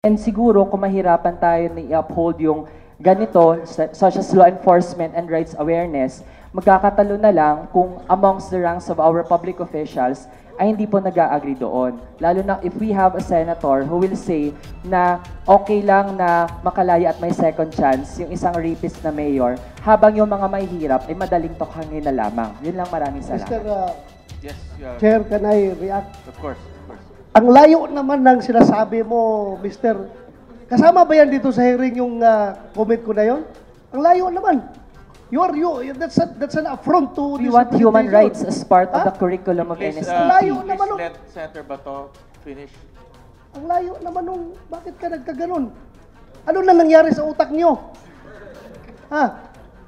And siguro kung mahirapan tayo na i-uphold yung ganito, such as law enforcement and rights awareness, magkakatalo na lang kung amongst the ranks of our public officials ay hindi po nag-agree doon. Lalo na if we have a senator who will say na okay lang na makalaya at may second chance yung isang rapist na mayor, habang yung mga mahihirap ay madaling tokhangin na lamang. Yun lang, maraming salamat. Yes, Chair, can I react? of course, of course. Ang layo naman ng sinasabi mo, Mr. Kasama ba yan dito sa hearing yung comment ko na yon? Ang layo naman. That's an affront to We this want human representation. rights as part of Huh? the curriculum of Please, NSTP. layo naman, please oh. let Senator Bato finish. Ang layo naman nung, bakit ka nagkaganon? Ano na nangyari sa utak nyo? Ha?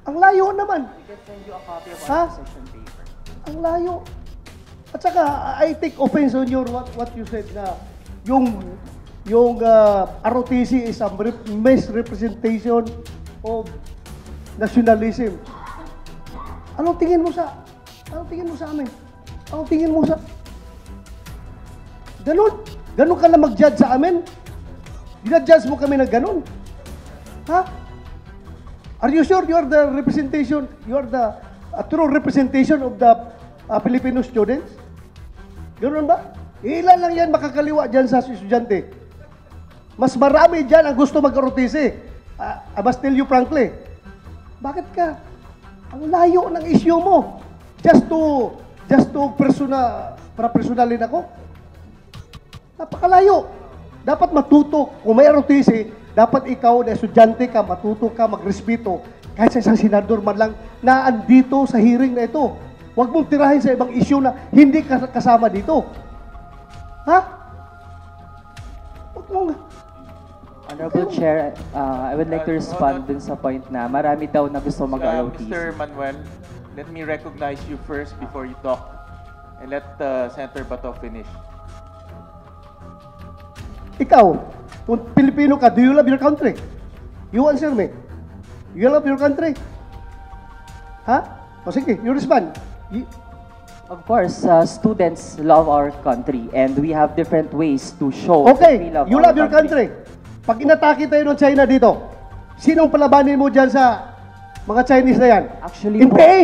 Ang layo naman. We can send you a copy of Huh? our position paper. Ang layo. At saka, I take offense on your what you said na yung ROTC is a misrepresentation of nationalism. Anong tingin mo sa amin? Anong tingin mo sa... Ganon ka na mag-judge sa amin? Ginadjudge mo kami na ganon? Ha? Are you sure you are the representation, you are the true representation of the Filipino students? Ganon ba? Ilan lang yan makakaliwa dyan sa estudyante? Mas marami dyan ang gusto mag-ROTC. I must tell you frankly. Bakit ka? Ang layo ng issue mo. Just to personalin ako? Napakalayo. Dapat matuto. Kung may ROTC, dapat ikaw na estudyante ka, matuto ka, magrespeto. Kahit sa isang senador man lang na andito sa hearing na ito. Huwag mong tirahin sa ibang issue na hindi kasama dito. Ha? Huwag mong... Honorable Chair, I would like to respond dun sa point na marami daw na gusto mag-ROTC. Mr. Manuel, let me recognize you first before you talk. And let Senator Bato finish. Ikaw, kung Pilipino ka, do you love your country? You answer me. You love your country? Ha? O sige, you respond. Of course, students love our country and we have different ways to show that Okay, we love you our love your country. Pag inatake tayo ng China dito, sinong palabanin mo dyan sa mga Chinese na yan? Actually NPA?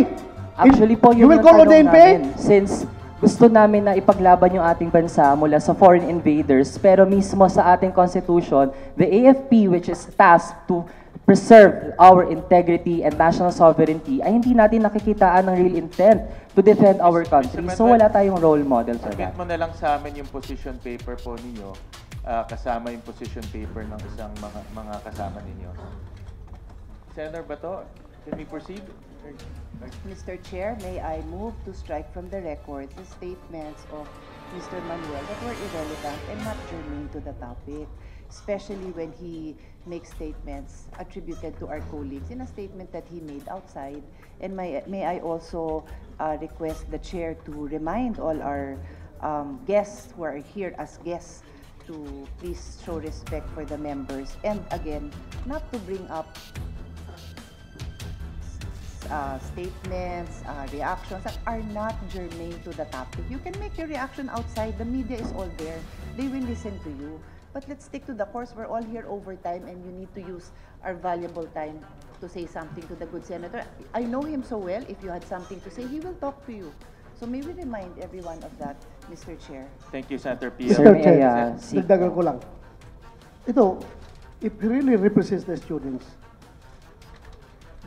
po, You yun will yung call on the tanong NPA? namin. Since gusto namin na ipaglaban yung ating bansa mula sa foreign invaders, pero mismo sa ating constitution, the AFP, which is tasked to preserve our integrity and national sovereignty, ay hindi natin nakikitaan ng real intent to defend our country. So wala tayong role model for Submit that. mo na lang sa amin yung position paper po ninyo, kasama yung position paper ng isang mga kasama ninyo. Senator Bato, can we proceed? Mr. Chair, may I move to strike from the record the statements of Mr. Manuel that were irrelevant and not germane to the topic, especially when he makes statements attributed to our colleagues in a statement that he made outside. And may I also request the Chair to remind all our guests who are here as guests to please show respect for the members, and again, not to bring up statements, reactions that are not germane to the topic. You can make your reaction outside. The media is all there. They will listen to you. But let's stick to the course. We're all here overtime and you need to use our valuable time to say something to the good senator. I know him so well. If you had something to say, he will talk to you. So may we remind everyone of that, Mr. Chair. Thank you, Senator Pia. Sir, Mr. may Chair, I, seek- dagdagan ko lang. Ito, if he really represents the students,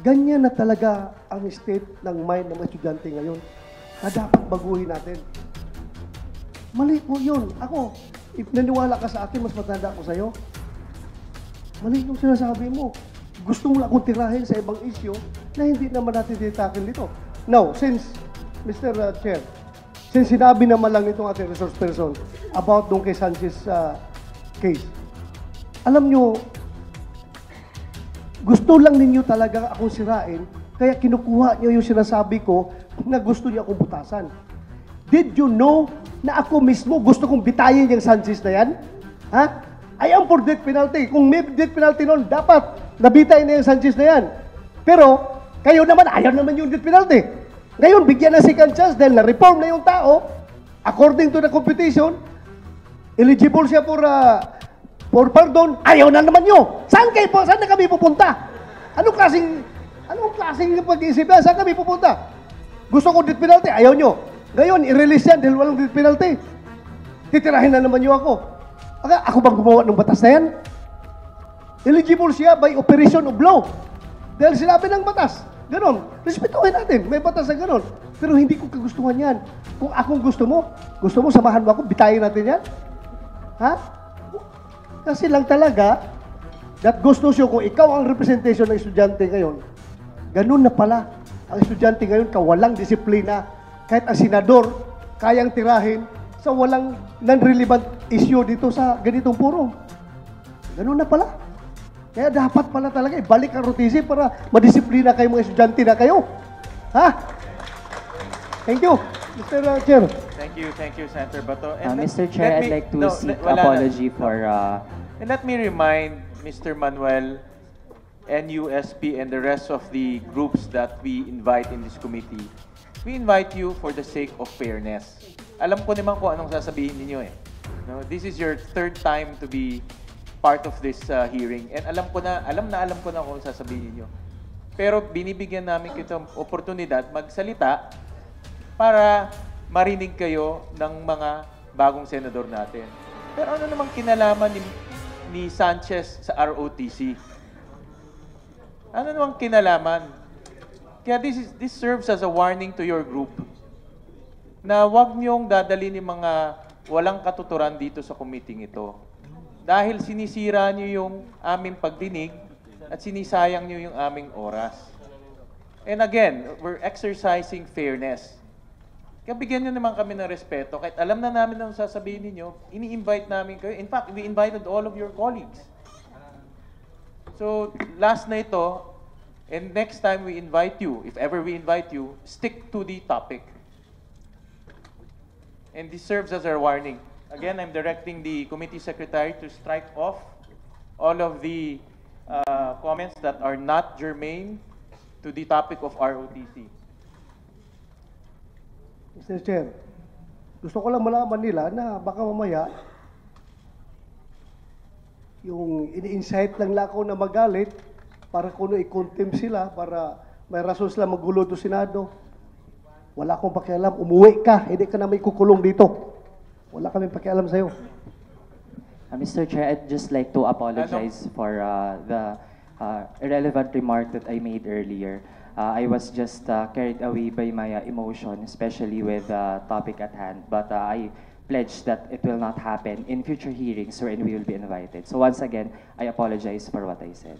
ganyan na talaga ang state ng mind ng mga estudyante ngayon na dapat baguhin natin. Mali po yun. Ako, if naniwala ka sa akin, mas matanda ako sa'yo. Mali yung sinasabi mo. Gusto mo lang akong tirahin sa ibang issue na hindi naman natin titakin dito. Now, since, Mr. Chair, since sinabi naman lang itong ating resource person about nung kay Sanchez case, alam nyo, gusto lang ninyo talaga akong sirain, kaya kinukuha niyo yung sinasabi ko na gusto niyo akong butasan. Did you know na ako mismo gusto kong bitayin yung Sanchez na yan? Ha? I am for death penalty. Kung may death penalty noon, dapat nabitay na yung Sanchez na yan. Pero, kayo naman, ayaw naman yung death penalty. Ngayon, bigyan na second chance dahil na-reform na yung tao, according to the competition, eligible siya for for pardon, ayaw na naman nyo. Saan na kami pupunta? Anong klaseng pag-iisip yan? Saan kami pupunta? Gusto ko death penalty, ayaw nyo. Ngayon, i-release yan dahil walang death penalty. Titirahin na naman nyo ako. Ako bang gumawa ng batas na yan? Eligible siya by operation of law. Dahil sinabi ng batas. Ganon. Respetuhin natin. May batas na ganon. Pero hindi ko kagustuhan yan. Kung akong gusto mo samahan mo ako, bitayin natin yan? Ha? Kasi lang talaga, that goes to show kung ikaw ang representation ng estudyante ngayon, ganun na pala. Ang estudyante ngayon, kawalang disiplina. Kahit ang senador, kayang tirahin sa walang non-relevant issue dito sa ganitong forum. Ganun na pala. Kaya dapat pala talaga ibalik ang ROTC para madisiplina kayo mga estudyante na kayo. Ha? Thank you, Mr. Chair. Thank you, Senator Bato. Mr. Chair, I'd like to seek apology for... And let me remind Mr. Manuel, NUSP, and the rest of the groups that we invite in this committee. We invite you for the sake of fairness. Alam ko naman kung anong sasabihin ninyo eh. No, this is your third time to be part of this hearing. And alam ko na kung sasabihin niyo. Pero binibigyan namin kitong oportunidad magsalita para marinig kayo ng mga bagong senador natin. Pero ano namang kinalaman ni Sanchez sa ROTC? Ano namang kinalaman? Kaya this serves as a warning to your group na wag niyong dadalhin yung mga walang katuturan dito sa committee ito. Dahil sinisira niyo yung aming pagdinig at sinisayang niyo yung aming oras. And again, we're exercising fairness. Kaya bigyan niyo naman kami ng respeto. Kahit alam na namin ang sasabihin ninyo, ini-invite namin kayo. In fact, we invited all of your colleagues. So, last na ito, and next time we invite you, if ever we invite you, stick to the topic. And this serves as our warning. Again, I'm directing the committee secretary to strike off all of the comments that are not germane to the topic of ROTC. Mr. Chair, gusto ko lang malaman nila na baka mamaya yung ini-incite lang ako na magalit para kuno i-contempt sila para may rason sila magulo do Senado. Wala akong pakialam. Umuwi ka. Hindi ka na may kukulong dito. Wala kami pakialam sa'yo. Mr. Chair, I'd just like to apologize for the irrelevant remark that I made earlier. I was just carried away by my emotion, especially with the topic at hand. But I pledge that it will not happen in future hearings wherein we will be invited. So once again, I apologize for what I said.